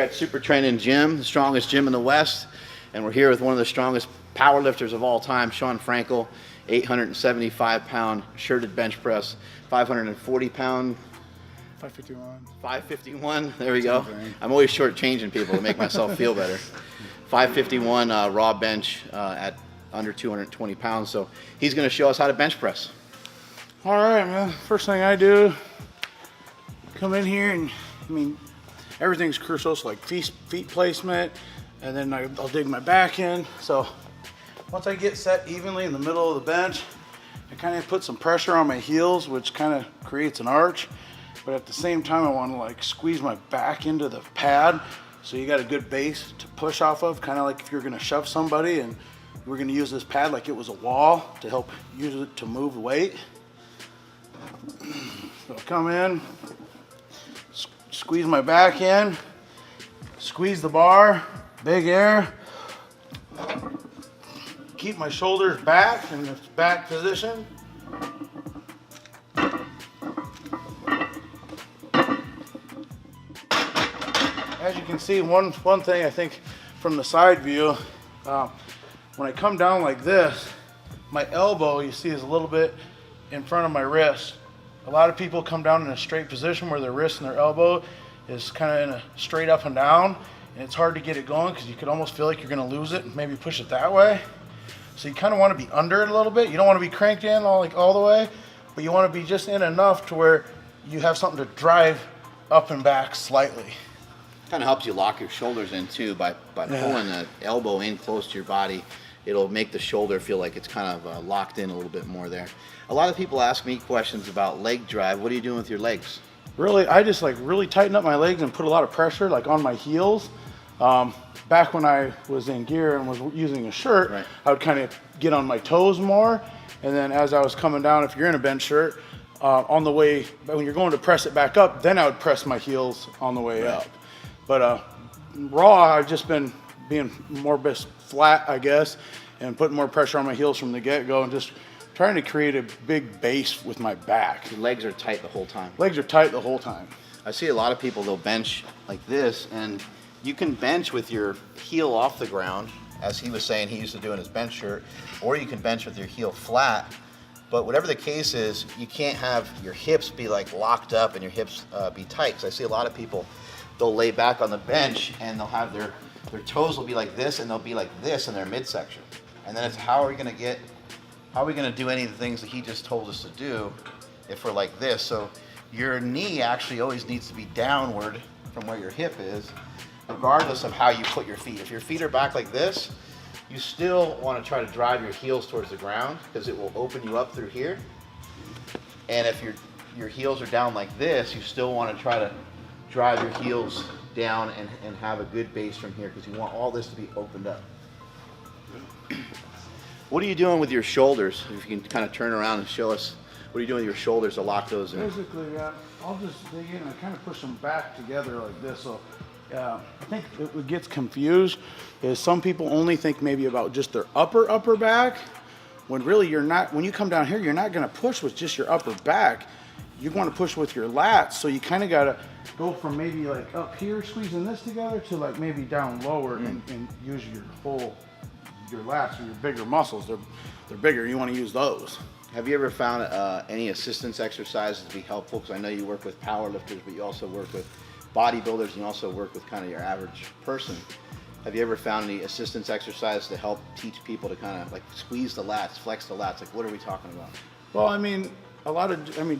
at Super Training Gym, the strongest gym in the West, and we're here with one of the strongest powerlifters of all time, Shawn Frankl, 875-pound shirted bench press, 540-pound. 551. 551, there we go. I'm always shortchanging people to make myself feel better. 551 raw bench at under 220 pounds. So he's going to show us how to bench press. All right, man. First thing I do, come in here and, everything's crucial. So like feet placement, and then I'll dig my back in. So once I get set evenly in the middle of the bench, I kind of put some pressure on my heels, which kind of creates an arch. But at the same time, I want to like squeeze my back into the pad, so you got a good base to push off of, kind of like if you're going to shove somebody and we're going to use this pad like it was a wall to help use it to move the weight. So come in, squeeze my back in, squeeze the bar, big air, keep my shoulders back in this back position. As you can see, one thing I think from the side view, when I come down like this, my elbow, you see, is a little bit in front of my wrist. A lot of people come down in a straight position where their wrist and their elbow is kind of in a straight up and down, and it's hard to get it going because you could almost feel like you're going to lose it and maybe push it that way. So you kind of want to be under it a little bit. You don't want to be cranked in all the way, but you want to be just in enough to where you have something to drive up and back slightly. Kind of helps you lock your shoulders in too by pulling the elbow in close to your body. It'll make the shoulder feel like it's kind of locked in a little bit more there. A lot of people ask me questions about leg drive. What are you doing with your legs? Really, I just like really tighten up my legs and put a lot of pressure like on my heels. Back when I was in gear and was using a shirt, right, I would kind of get on my toes more. And then as I was coming down, if you're in a bench shirt, on the way, when you're going to press it back up, then I would press my heels on the way up. But raw, I've just been being more flat, I guess, and putting more pressure on my heels from the get-go and just trying to create a big base with my back. Your legs are tight the whole time. Legs are tight the whole time. I see a lot of people, they'll bench like this, and you can bench with your heel off the ground, as he was saying he used to do in his bench shirt, or you can bench with your heel flat. But whatever the case is, you can't have your hips be like locked up and your hips be tight. Because I see a lot of people, they'll lay back on the bench and they'll have their toes will be like this and they'll be like this in their midsection. And then it's how are we going to do any of the things that he just told us to do if we're like this? So your knee actually always needs to be downward from where your hip is, regardless of how you put your feet. If your feet are back like this, you still want to try to drive your heels towards the ground because it will open you up through here. And if your heels are down like this, you still want to try to drive your heels down and have a good base from here because you want all this to be opened up. What are you doing with your shoulders? If you can kind of turn around and show us, what are you doing with your shoulders to lock those in? Basically, I'll just dig in and kind of push them back together like this. So I think what gets confused is some people only think maybe about just their upper back, when really you're not. When you come down here, you're not going to push with just your upper back. You want to push with your lats, so you kind of got to go from maybe like up here squeezing this together to like maybe down lower and use your lats or your bigger muscles. They're bigger. You want to use those. Have you ever found any assistance exercises to be helpful? Because I know you work with powerlifters, but you also work with bodybuilders and you also work with kind of your average person. Have you ever found any assistance exercises to help teach people to kind of like squeeze the lats, flex the lats? Like what are we talking about? Well, I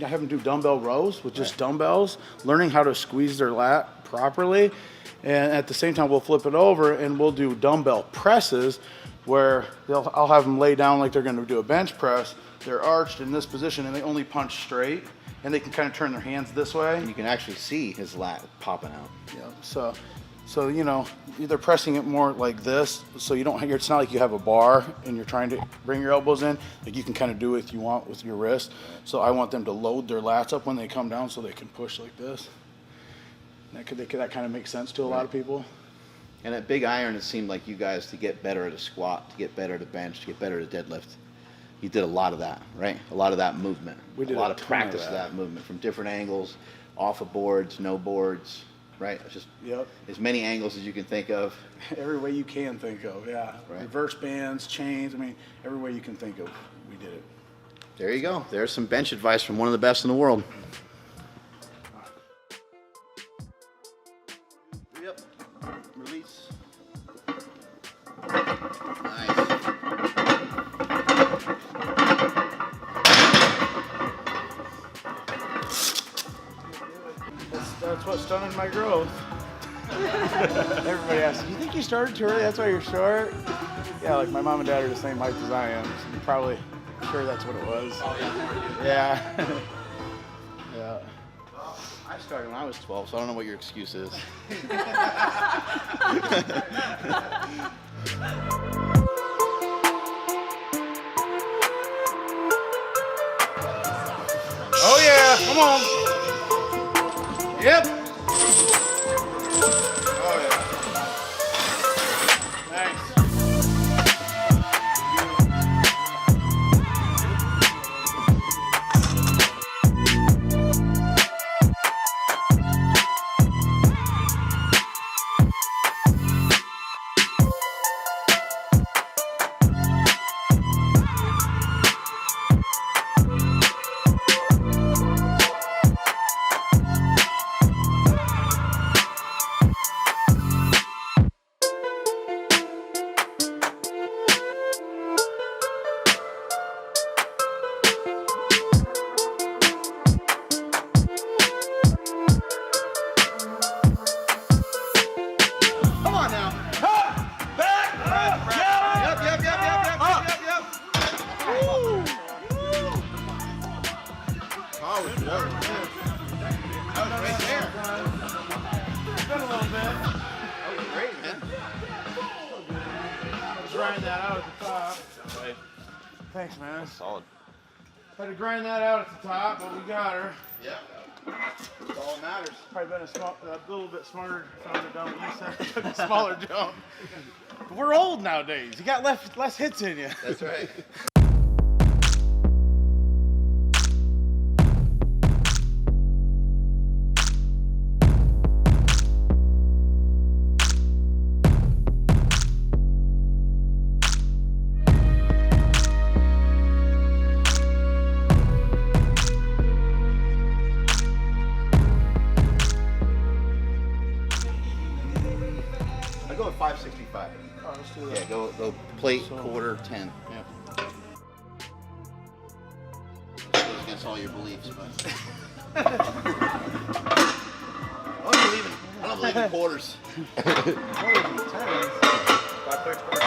have them do dumbbell rows with just dumbbells, learning how to squeeze their lat properly. And at the same time, we'll flip it over and we'll do dumbbell presses where I'll have them lay down like they're going to do a bench press. They're arched in this position and they only punch straight and they can kind of turn their hands this way. And you can actually see his lat popping out. Yeah. So they're pressing it more like this, so you don't. It's not like you have a bar and you're trying to bring your elbows in. Like you can kind of do it if you want with your wrist. So I want them to load their lats up when they come down, so they can push like this. That kind of makes sense to a lot of people. And at Big Iron, it seemed like you guys, to get better at a squat, to get better at a bench, to get better at a deadlift, you did a lot of that, right? A lot of that movement. We did a lot of practice of that movement from different angles, off of boards, no boards. Right. It's just Yep. as many angles as you can think of. Every way you can think of, yeah. Right. Reverse bands, chains, I mean, every way you can think of, we did it. There you go. There's some bench advice from one of the best in the world. Yep. Release. Nice. That's what stunted my growth. Everybody asks, do you think you started too early? That's why you're short? Yeah, like my mom and dad are the same height as I am. So I'm probably sure that's what it was. Oh, Yeah. Yeah. I started when I was 12, so I don't know what your excuse is. Oh yeah, come on. Yep. Oh yeah. Nice. Come on now. Yep. Oh, it's good. That was right there. Been a little bit. That was great, man. Grind that out at the top. Right. Thanks, man. Solid. Had to grind that out at the top, but we got her. Yeah. That's all that matters. Probably been a little bit smarter on the dump. You said took a smaller jump. But we're old nowadays. You got less hits in you. That's right. I go with 565. Oh, let's do that. Yeah, go plate, quarter, 10. Yeah. This goes against all your beliefs, but I don't believe in quarters. Holy tens. 5 plates, quarter.